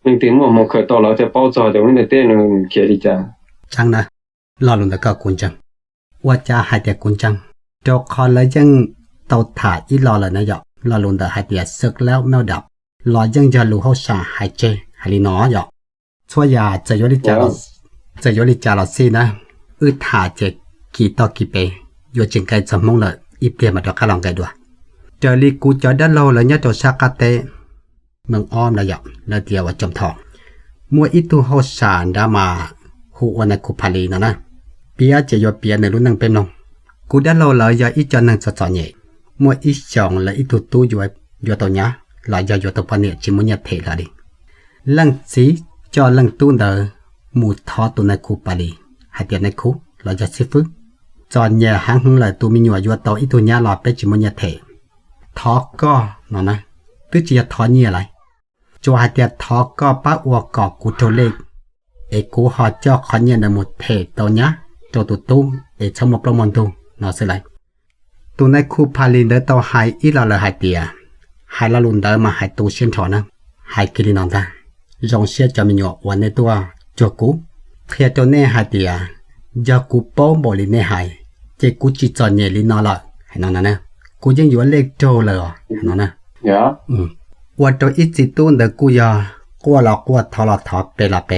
明天我们可到了在包扎的问的店能给你讲chẳng nè lo luôn cả cuốn chẳngว่าจะให้แต่กุญจังเจ้าคอเลยยังเตาถ่ายอีรอเลยนะยอรอลุนเดให้แต่ซึกแล้วแมวดับรอยังจะรู้เฮาสาหายเจให้ลีน้อยอช่วยยาจะยลิจาเราสินะถ่าเจกี่ต่อกี่เปอยู่จึงไกลจะมองเลยอีเปลี่ยนมาดอกกะลองไกด้วยเจอลีกูจะได้โลเลยเนี่ยตัวชากาเตเมืองอ้อมนะยอแล้วเดียวว่าจมทองมัวอีตูเฮาสาดามาฮูอนะคุพาลีนะเปียจะยอเปียในรุ่นนังเป็นนงกูได้เราเลยยาอีจอนังจะจ่อเนี่ยมัวอีจองและอีตุตู้อยู่ตัวเนี้ยหลายอยู่ตัวปนเนี่ยจิมุญญาเทละดิลังสีจอลังตู้เดอหมู่ทอตัวในคูปาลีหายเตียในคูหลายจะซิฟึจอนเนี่ยหางหึงเลยตัวมีหน่วยอยู่ตัวอีตัวเนี้ยหลอดไปจิมุญญาเททอก็เนาะนะตื้อจีทอเนี่ยอะไรจัวหายเตียทอก็ป้าอวกอกกูโทเล็กกูหอเจ้าขอนเนี่ยในหมู่เทตัวเนี้ยตัวตู้ชมประมวลตู้นอสิไรตัวในคูพาลินเดอตัวหายอีลาเลยหายเตียหายละลุนเดอมาหายตัวเชียนถอนะหายกิรินอนตายองเชียจะมีหยววันในตัวจัวกูเพียตัวเน่หายเตียยากูป้องบริเน่หายเจกูจิจอนเยลินนอละให้นอนนะกูยังอยู่เล็กโตเลยให้นอนนะว่าตัวอีจิตุนเดกูยากลัวหลอกกลัวทอลทอเปลาเป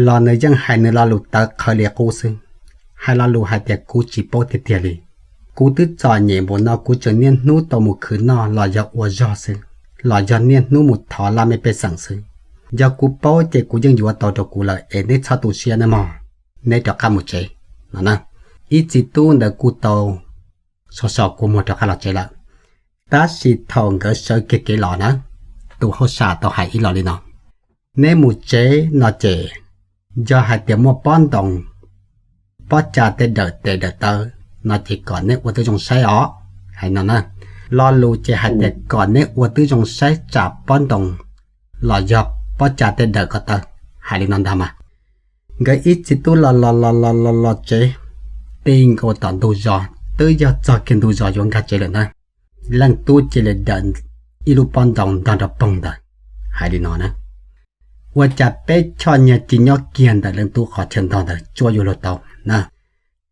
รอเนยังหายในลาลุตาเคลียกูซึให้ลาลูหายแต่กูจิโปเตียลีกูตื้อจอเย่บนนอกูจะเนียนนู้ตัวมุขืนนอหล่อยาอวจอซึหล่อยาเนียนนู้มุดถอลาไม่ไปสั่งซึยากูโป้เจกูยังอยู่ตัวตัวกูเลยในชาตูเชียนะมอในดอกคามุเจนะอีจิตูนเดกูโตสอกูหมดดอกคาลเจละตาสิทองก็เสกเกหล่อนะตัวเขาชาตัวหายอีหล่อเลยเนาะในมุเจนอเจยาหายแต่มัวป้อนตองป้อจ่าเตเดเตนอจิก่อนเนี่ยว่าตัวจงใช้อ๋อให้นั่นนะรอลูเจหายแต่ก่อนเนี่ยว่าตัวจงใช้จับป้อนตองหล่อยอบป้อจ่าเตเดก็เตหายนั่นทำอ่ะก็อีจิตุลอเจติงก็ตอนดูจอตัวยอดจอกินดูจอยงกัดเจเลยนะหลังตู้เจเลยเดินอีลูป้อนตองดันดับปงเดหายนอนนะว่าจะไปชอนเนี่ยจินยอเกียนแต่เรื่องตู้ขอเชิญตอนแต่จัวอยู่รถเตานะ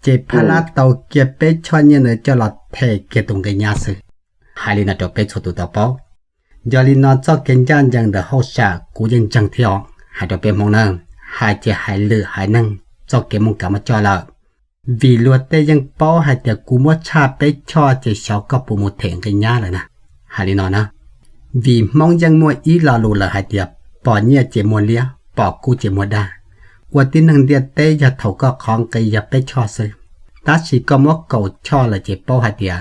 เจ็บพลาเตาเก็บไปชอนเนี่ยจะหลอดเทเกตรงกันยาซึหายน่ะจะไปชดตัวเตาเป้ายอลินอจอกเกนจันยังเดาชากูยังจังเที่ยวหายจะเป็นมองนั่งหายเจหายลือหายนั่งจอกเกมงกามาจอละวีลัวเตยังเป้าหายแต่กูมัวชาไปชอเจเฉากับปูมุเถงกันยาเลยนะหายนอนะวีมองยังมัวอีลาลูละหายเดียปอเนี่ยเจมัวเลียปอกูเจมัวดาว่าที่นังเดียเตยาเถาก็ของกยาไปชอซึตาชีก็มัวเก่าชอละเจเป้าหายเดีย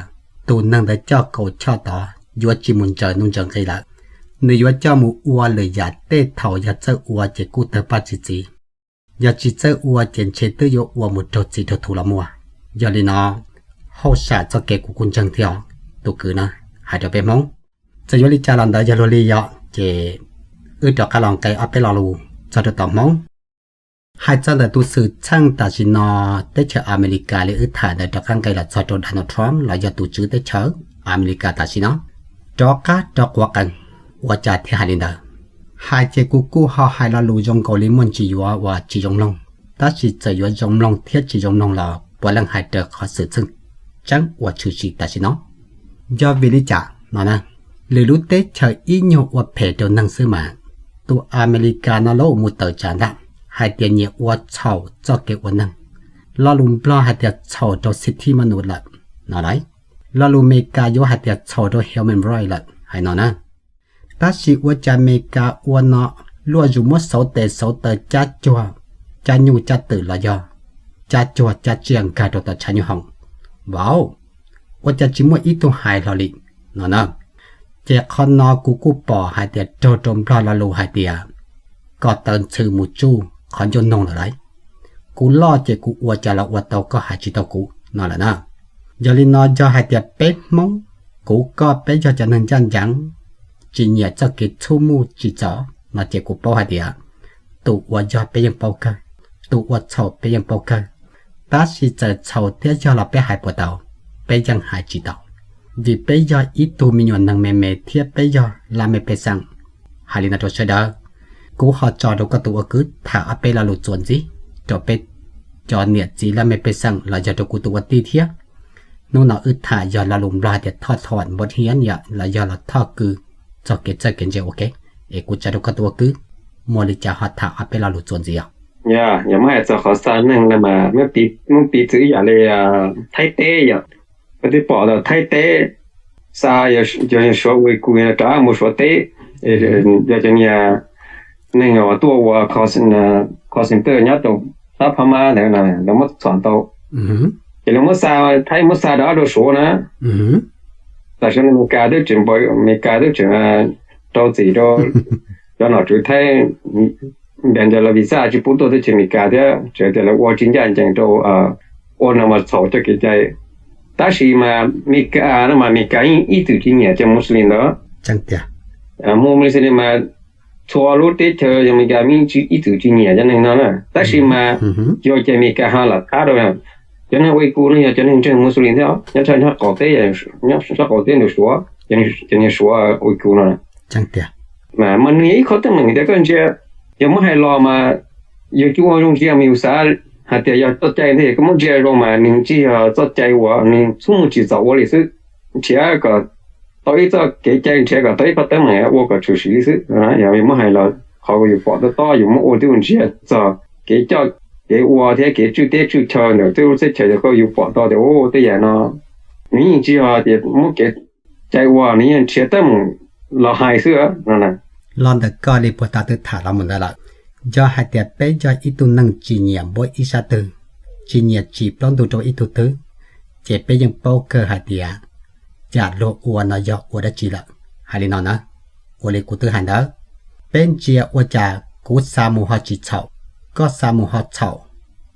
ตูนังเดเจ้าเก่าชอต่อยัวจิมุนเจอนุ่งจังไกละเนื้อเจ้ามูอัวเลยยาเตเถายาเจ้าอัวเจกูเตปาจิจียาจิเจ้าอัวเจนเชตโยอัวมุดโจจิโดทุละมัวยาลีนอเฮาชาจะเกกูกุนจังเที่ยวตุกือนะหายจะไปมองจะยลิจารันเดยาโลลียอเจดอกกะลองไกเอาไปรอลูจะต่อมองให้เจ้าเดตุสื่อช่างตาชินอเตเชออเมริกาหรือถ่ายในดอกข้างไกละจอดโดนัลด์ทรัมป์หลายตัวจื้อเตเชออเมริกาตาชินอดอกว่ากันว่าจะที่หาลินเดอให้เจกูหาให้ละลูจงเกาหลีมันจีว่าจีจงลงตาชิจะยวนจงลงเทียจีจงลงละปวดหลังหายเดอขอสื่อซึ่งจังว่าชื่อจีตาชินอยอวิลิจ่านะหรือรู้เตเชออีโยว่าเพจโดนนังซื้อมาตัวอเมริกาโนโลมุตเตอร์จานดาให้เตียนเยอวเฉาจอกเกวันนังลอลุมปลาให้เตียเฉาโดสิทธิมนุษย์ละนอไรลอลุเมกาโยให้เตียเฉาโดเฮลแมนไรละให้นอนะตาชิว่าจะเมกาอวนอลัวอยู่มัวเสาเตจ้าจัวจ้าญูจ้าตื่นละยอจ้าจัวจ้าเจียงกาโดตชันยูหงว้าวว่าจะจิมัวอีตัวหายลอลินอนะเจคอนนอกูปอหายเตียโจจมพลาลาลูหายเตียก็เตินชื่อมูจูขอนยนนงอะไรกูล่อเจกูอวจะละอวเตาก็หายจิตกูนั่นแหละนะยอลินอจะหายเตียเป็ดมงกูก็เป็ดจะนันจันยังจีเนียจะกิดชูมูจีจ๋อมาเจกูปอหายเตียตัวอวจะไปยังปอกันตัวอวเฉาไปยังปอกันตาสิจะเฉาเทียจะละไปหายปวดเตาไปยังหายจิตเตาvì bây giờ ít tu mi nhuận năng mẹ tia bây giờ là mẹ bé sang hà lì na cho chơi đó กูหอจอดก็ตัวกึดถ้าเอาไปละหลุดส่วนสิจอไปจอเนี่ยจีแล้วไม่ไปสั่งเราจะตกูตัวตีเทียนู่นเอาอึดถ่ายยอละลุมราเด็ดทอดถอนบทเฮียนอย่าละยอละทอคือจอเกจะเกนเจโอเคเอกูจะดูก็ตัวกึดมอลิจะหอถ้าเอาไปละหลุดส่วนสิอ่ะอย่ามาจะขอสารนึงแล้วมาเมื่อปีซื้ออย่าเลยไทเต้อย่าปฏิปอดไทเต้ซาอย่า说维古那个没说对要叫你那个ตัวว่าcall center เนี่ยตรงถ้าพม่าแล้วนะเรามาสอน到เรามาซาไทยมาซาดา都说呢但是你家都准备没家都准到自己都要拿出台变成了 visa 就不多的去没家的觉得了我今年讲到我那么早就给在但是嘛没家那么没家一直今年就穆斯林了真的穆斯林嘛ทั่วโลกเตเธอยังมีการมีอีตุจีเนี่ยจังนั้นนะแต่สิมาย่อจะมีการหาหลักฐานด้วยจังนั้นไว้กูเนี่ยจังนั้นเจอมุสลิมเนาะยังฉันก่อเตยยังฉันก่อเตยดูชัวยังชัวไว้กูนะจังเตียมามันนี่เขาตั้งมึงแต่ก็จะยังไม่ให้รอมาอยู่ที่ว่าโรงเรียนมีอุตสาหหาแต่อยากตัดใจเนี่ยก็มันจะรอมาหนึ่งที่ตัดใจว่านี่สมมุติจะว่าเลยสิเชื่อก็到一个给家人这个对不得嘛我个出事是因为么还了好有报得到有么我的问题这给叫给我的给就得就跳呢都是这个有报道的哦对呀呢你只要的么给在我你吃得老害是那ลอนแต่ก็เลยปวดตาตึถาเราเหมือนกันละจะให้แต่ไปจะอีตุนังจีเนียบ่อีสาตึจีเนียจีบลองดูตัวอีตุตึเจ็บไปยังโป๊กเกอร์หาเดียจะโลอัวนายอวดจีละหาลินอนะอวเลกูตื้อหันเด้อเป็นเจียอวจากูสามุฮอจิเฉาก็สามุฮอเฉา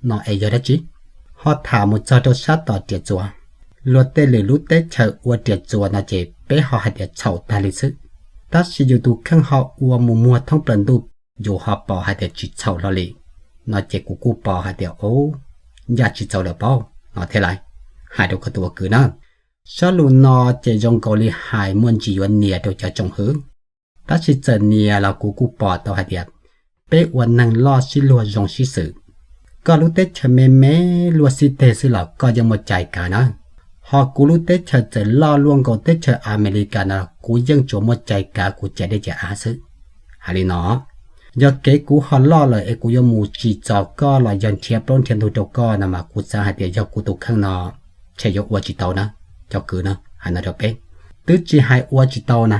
นอเอยอดจีฮอถามุจอดชาต่อเตียจัวลวดเตหรือลุเตเฉออวเตียจัวนาเจเปฮอหัดเตียเฉาตาลิซึตัดสิอยู่ดูข้างฮออวมัวท่องเปลินดูอยู่ฮอปอหัดเตียจิเฉาลอลีนอเจกูปอหัดเตียโอยาจิเฉาเดปอนอเทไลหายดูกตัวคือนะชาลูนอเจจงเกาหลีหายมวนจีวันเนียโดยจะจงหือถ้าชิเจเนียเรากูปอต่อหาเดียบเป๊ะวันนังลอชิลัวจงชิสือก็รู้เตชเมเมลัวซิเตสิหลอกก็ยังหมดใจกันนะหอกูรู้เตชจะล่อลวงกับเตชอเมริกันนะกูยังจวหมดใจกากูจะได้จะอาซึฮาลีนอยากเก๋กูฮอลล่อเลยกูยมูจีจอก็ลอยยันเทียบร้นเทียนดูโจก็นะมากูจะหาเดียยกูตุข้างนอใช่ยกวัวจิตเอานะcho cứ nó hành nó bé tứ chỉ hai ua chỉ tao này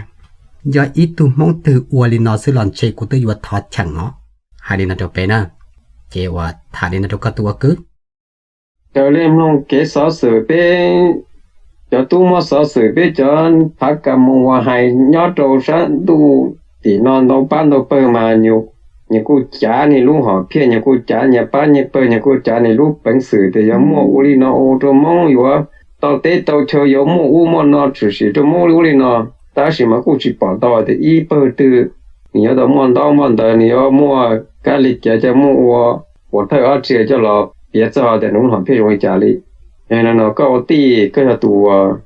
do ít tu mong từ ua li nó sẽ làm chơi của tôi vừa thọt chẳng nó hai li nó cho bé nè chế và thà li nó cho các tua cứ cho lên long kế sáu sửa bé cho tu mua sáu sửa bé cho phát cả mua hai nhớ trâu sáng tu thì non đâu bán đâu bơ mà nhiều cô trả này lúc họ kia nhiều cô trả nhà bán nhà bơ nhà cô trả này lúc bánh sửa thì giống mua ua li nó ô tô mongอยู่到底到车有么我么那只是这么路里呢但是嘛过去报道的一百的你要到么到你要么干里家家么我太二姐叫了别找的农行偏容易家里然后呢高地个要多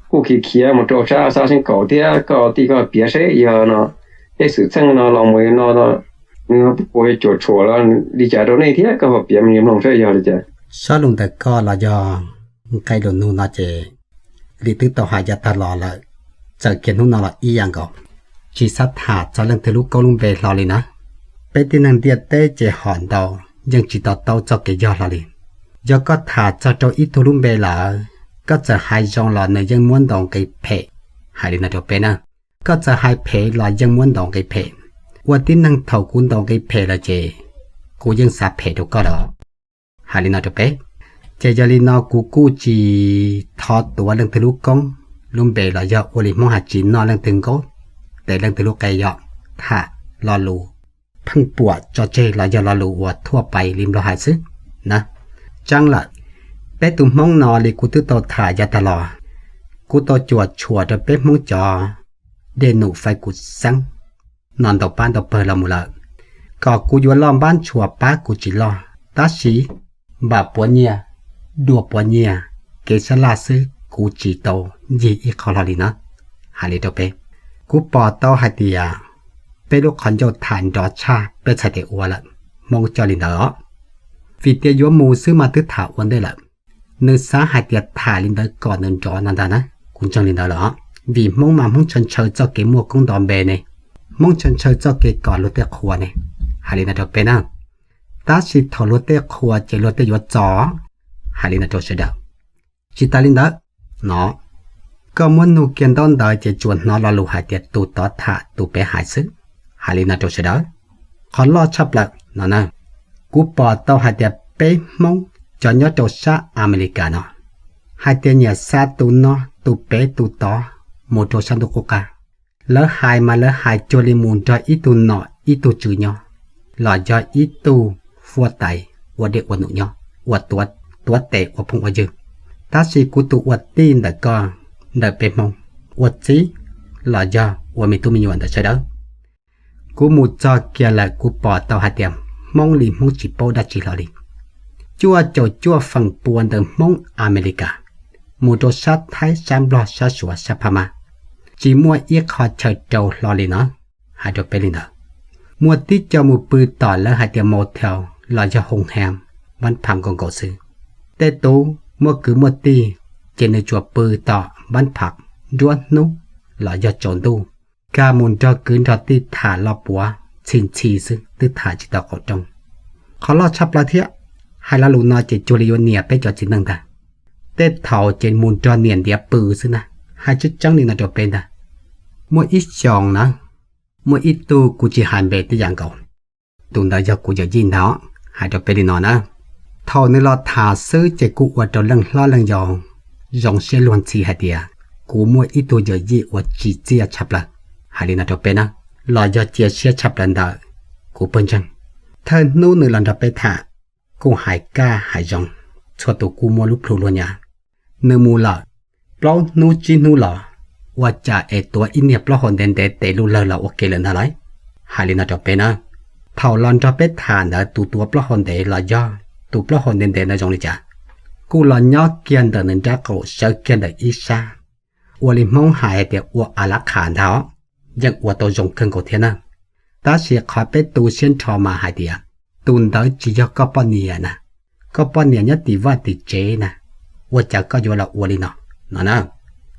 过去开么找啥先搞的高地个别谁要呢这事情呢老没那你不会做错了你家到那天个别你弄谁要的家啥弄的高了呀ใครโดนนู่นน่าจะรีตึกต่อหายาตลอดเลยจะเขียนนู่นน่ะอีอย่างก็จีสัตหาจะเรื่องทะลุกลุงเบลอเลยนะเป็นที่นั่งเดียเต้เจหอนดาวยังจีต่อเต้าจะเกี่ยอเลยยก็ถาจะเจ้าอีทะลุเบลาก็จะหายจองหล่อในยังม้วนดองไก่เพหายเลยนะเดี๋ยวเป็นนะก็จะหายเพหล่อยังม้วนดองไก่เพวันที่นั่งเท่ากุนดองไก่เพละเจกูยังสาเพดูก็รอหายเลยนะเดี๋ยวเป็นเจจาลีนอกูจีทอดตัวเรื่องทะลุกงลุมเบลอยโอลิมหาจีนนอเรื่องถึงก็แต่เรื่องทะลุไกยอถ้ารอลูพังปวดจอเจลอยรอลูวัดทั่วไปริมรอหายซึนะจังละเป๊ะตุ่มมองนอเลยกูตื้อต่อถ่ายยาตลอกูต่อจวดชัวจะเป๊ะมองจอเดนุไฟกุดซังนอนต่อบ้านต่อเปิดละมุละก็กูอยู่ล้อมบ้านชัวป้ากูจีรอตาสีบาปวเนียดัวปวเนียเกษลาซึกูจีโตยีอีคอลอลีนะหาลิโตเปกูปอเต้าหาเดียเป ไปลูกขอนโยฐานดอชาไปใส่เตอวละมองจอลินเดอฟีเตียยัวมูซื้อมาตึกถาวันได้ละนึกสาหายเตียถาลินเดอก่อนนึงจอนันดานะคุณจังลินเดอเหรอvì mong mà mong chân chơi cho cái mua công đòn bè này mong chân chơi cho cái cỏ lúa tê khua này hai lần nào bên nào ta chỉ thầu lúa tê khua chỉ lúa tê gió chó hai lần nào sẽ được chỉ ta linh đó nó có muốn nụ kiên đón đời chỉ chuẩn nó lo lù hại tiệt tụ tỏ thả tụ bé hại sức hai lần nào sẽ được khó lo chấp lại nó nè cú bỏ tàu hại tiệt bé mong cho nhớ trâu xa America nó hai tiệt nhà xa tụ nó tụ bé tụ tỏ một trò sang đồ coca lỡ hai cho li mùn cho ít tu nọ ít tu chữ nhau lọ cho ít tu phua tay và để uẩn nụ nhau uẩn tuột tệ và phong ở dư ta chỉ cú tu uẩn tin đã co đã bề mong uẩn chí lọ cho uẩn mình tu mình uẩn đã chơi đó cú một cho kia là cú bỏ tàu hạt tiệm mong lì mong chỉ bao đã chỉ lọ đi chua phần buồn từ mong America một trò sát thái sam lo sát sủa sát pama chỉ mua ít khó chờ trâu lo lên nó hai trâu bên đó mua tít cho một bự tỏi lỡ hai tiệm một theo lo cho hùng hèm vẫn phẳng còn cổ sư tê tú mua cứ mua ti trên nơi chùa bự tỏi vẫn phẳng ruột nú lo cho trốn tu cả muốn cho cứ cho ti thả lo búa xin chi sư tư thả chỉ tao cổ trong khó lo chắp lo thiệt hai là lù nó chỉ chùa liêu nia bé cho chỉ năng ta tê thầu trên muốn cho niền địa bự sư nè hai chút trắng đi là trâu bên ta mua ít chọn nè mua ít tu cụ chỉ hành về tới dạng cầu tuần đó giờ cụ giờ gì đó hai trâu bên đi nó nè thầu nên lo thả sứ chỉ cụ ở trâu lăng lo lăng giòn dòng xe luôn chi hạt địa cụ mua ít tu giờ gì ở chỉ chia chập là hai đi là trâu bên nè lo giờ chia xe chập lần đó cụ bên chân thân nô nửa lần trâu bên thả cụ hải ca hải dòng cho tụ cụ mua lúc luôn nhà nửa mù lợ bao nô chi nô lợว่าจะตัวอินเนี่ยปลอหอนเดนเดเตลูเลอเราโอเคเลยนะไรหายเลยนะจบไปนะเท่าลอนจะไปทานนะตัวปลอหอนเดเราย่อตัวปลอหอนเดนเดนะจงเลยจ้ะกูลอนย่อเกียนเดินจากกูเชื่อเกียนเดอีชาว่าลิมองหายเดียวว่าอาลักขานเท้ายังว่าตัวจงเครื่องกูเทียนะตาเสียขอไปตัวเส้นชอมาหายเดียตุนเดอจีย่อก็ปอนเนียนะก็ปอนเนียเนี่ยตีว่าติเจนะว่าจะก็อยู่ละว่าลินะนั่นนะ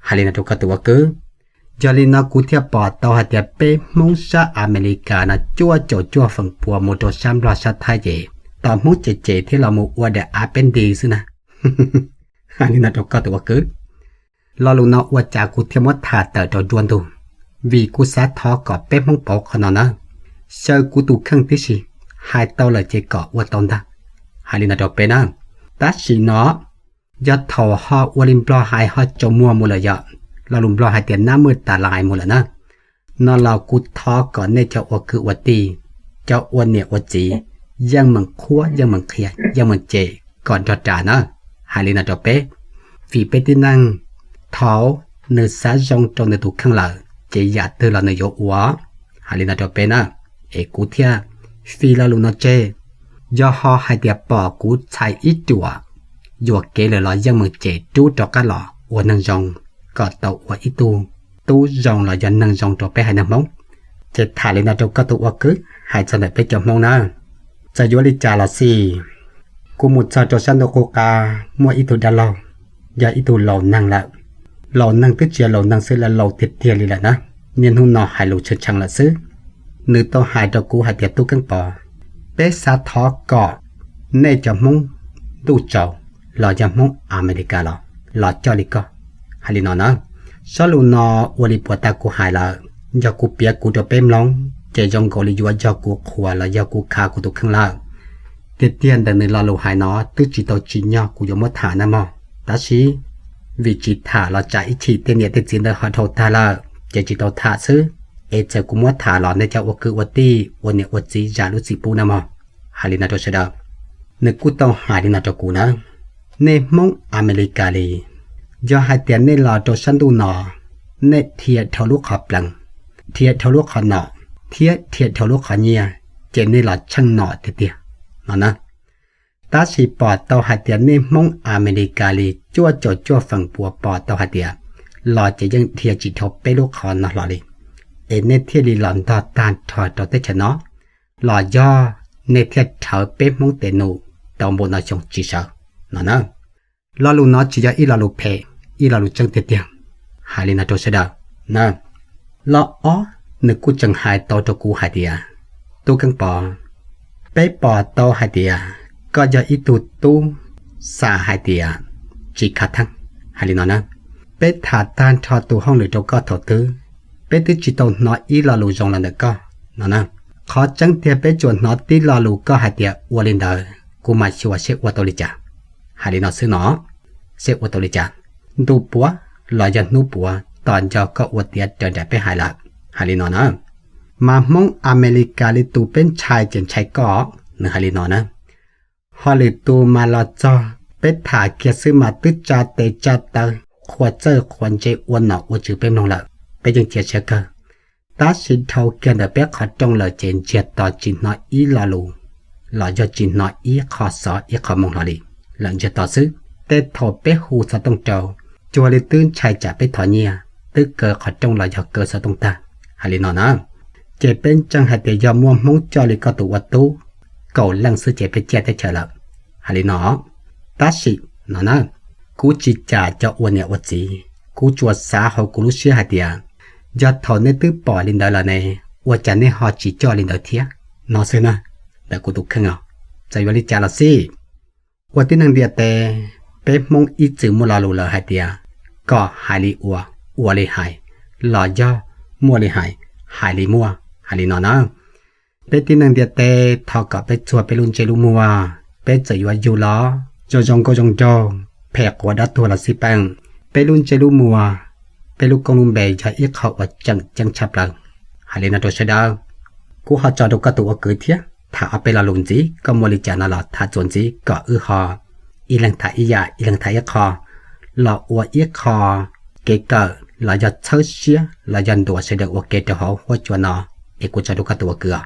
หาลินาทุกตัวคือจาลินากูเทียปอดต่อหาเดียเป้มงซาอเมริกานะจั่วฝั่งปัวโมโตซัมรอชัดไทยเจต่อมุเจที่เรามูว่าเดอาเป็นดีซินะหาลินาทุกตัวคือลอลูนาว่าจากกูเทียมดถาเตอร์ดวนตูวีกูซัดทอก่อเป้มงปอกขนาดนะเชื่อกูตูข้างที่สิหายเตาเลยเจเกาะว่าตอนตาหาลินาทุกเป็นนะตัดสินเนาะยอดทอฮอวลิมปลอหายฮอจมัวมูเลยะเราลุมปลอหายเตียนหน้ามืดตาลายมูละนะนอเรากุดทอก่อนในเจ้าอวคืออวตีเจ้าอวเนี่ยอวจียังมันคั่วยังมันเขียยังมันเจก่อนจอดจ่านะหายลินาจอเป๊ฝีเปตินังเท้าเนื้อสาจงตรงในตุกข้างหลังเจียดเธอเราในโยวัวหายลินาจอเป๊นะเอกูเทียฟีเราลุนเจย่อฮอหายเตียปอกูใช้อีจัวยัวเกลเลยยังมึงเจจูจอกกันหล่ออวนังจงก็เต่าอวอีตูจงเลยยันนังจงตัวไปให้นังมงเจ็ดถ่ายเลยนะจงก็ตัวกึหายจะไหนไปจมมงนะจะยัวลิจาละสิกูมุดจะจฉันโดโกกามัวอีตูดาลอยาอีตูเหล่านังละเหล่านังติดเจียเหล่านังซื้อละเหล่าติดเทียเลยแหละนะเนียนหุ่นนอหายหลุดเชิดชังละซื้อเนื้อตัวหายตัวกูหายเตียตู้กังปอเป๊ะซาทอก่อในจมงดูเจ้าหล่อจะมองอเมริกาหล่อจอลิก็ฮาลินอนะสลูนอวลิปวตากูหายละยากูเปียกูจะเป้มลองเจจงกอลิยัวยากูขวาละยากูขากูตุกข้างล่างเตียนแต่ในลาลูหายนอตึจิโตจิญากูยมถานะมอตาชีวิจิถาเราจะอิชิเตเนียติจินเดฮอโททาละเจจิโตถาซื้อเอเจกูมัวถาหล่อในเจ้าวคือวตีวันเนี่ยวจีจารุสิปูนะมอฮาลินาโตชดานึกกูต้องหายลินาโตกูนะในมองอเมริกาลียอหายเตียนในลอโจชันดูนอในเทียทะลุขอบลังเทียทะลุขอนอเทียทะลุขอเนียเจนในลอช่างนอเตียนะตาสีปอดเตาหายเตียนในมองอเมริกาลีจั่วฝั่งปัวปอดเตาหายเตียลอจะยังเทียจิตทบไปลูกขอนอหล่อเลย เนเทียลีหลอนตอตานถอดตอเตชะเนาะหล่อย่อเนเทียเถาเป๊ะมงเตนูตอมบนาจงจิเชาเนาะลอลูเนาะจิยาอีลอลูเพอีลอลูจังเตียงหาลินาโตเสดานะลออ้อนึกกูจังหายตอตกูหายเดียตูกังปอไปปอตอหายเดียก็จะอีตูตูสาหายเดียจิคัดทั้งหาลินานะไปถาตานทอตูห้องหรือโจก็ถอตื้อไปตื้อจิตนออีลอลูจงลันเดก็นะขอจังเตียไปจวนนอตีลอลูก็หายเดียวอลินเดอกูมาชัวเชวตอลิจาหาลินาซื้อเนาะเชวตอลิจาดูปัวลอยยันนูปัวตอนเจ้าก็อวดเดียดเดินไปหายละหาลินอนะมามองอเมริกาลิตูเป็นชายเจนชายก็นึหาลินอนะฮอลิตูมาลอจอเป็ดถาเกียซื้อมาตึจาเตจาเตขวดเจอขวนเจอ้วนหนออวดจือเป็นลงละไปยังเจียเชกตาสินเทาเกียนเดเป็ดขอจงเลยเจนเจียต่อจินนออีลาลูหล่อยจินนออีขอสออีขอมงลอลีหลังจะต่อซื้อเตถอเป็ดหูสะตงเจ้าจัวลิตื้นชายจะไปถอเนียตึกเกอขอจงลอยเกอสะตงตาหาลินอนะเจเป็นจังหาเตยอม่วงมงจอลิกตุวัตุเก่าลังซื้อเจไปเจียได้เฉละหาลินอตาชินอนะกูจิจ่าจะอวนเนี่ยอวดจีกูจวดสาหอกูรู้เชื่อหาเดียยอดถอนในตื้อปอลินเดอละในอวดจันในหอจีจอลินเดอเทียนอเซนะแต่กูตุกขึ้นเอาใจวลิจาละสิอวดที่นังเดียเตเป๊ะมงอีจือมุลาลูละหาเดียก็หายลีอัวเลยหายหล่อย่อมัวเลยหายลีมัวหายลีนอนะเป๊ะที่นังเดียเตทอกับไปชัวไปลุนเจลูมัวเป๊ะจะอยู่อยู่ล้อจงก็จงแพกกว่าดัดตัวละสิแป้งไปลุนเจลูมัวไปลุกกงลุมเบยใช้อีกเขาว่าจังฉับลังหายลีนาโตเชดากูหาจอดกตัวเกิดเทียถ้าเอาไปละลุนจีก็มวลิจานาลอดถ้าจวนจีก็หออีหลังถ่ายอียาอีหลังถ่ายคอหล่ออวอีคอเกเกอหล่อยัดเชิดเชียหล่อยันตัวเสด็จอวเกตหอหัวจวนอเอกุจาดุกตัวเกือ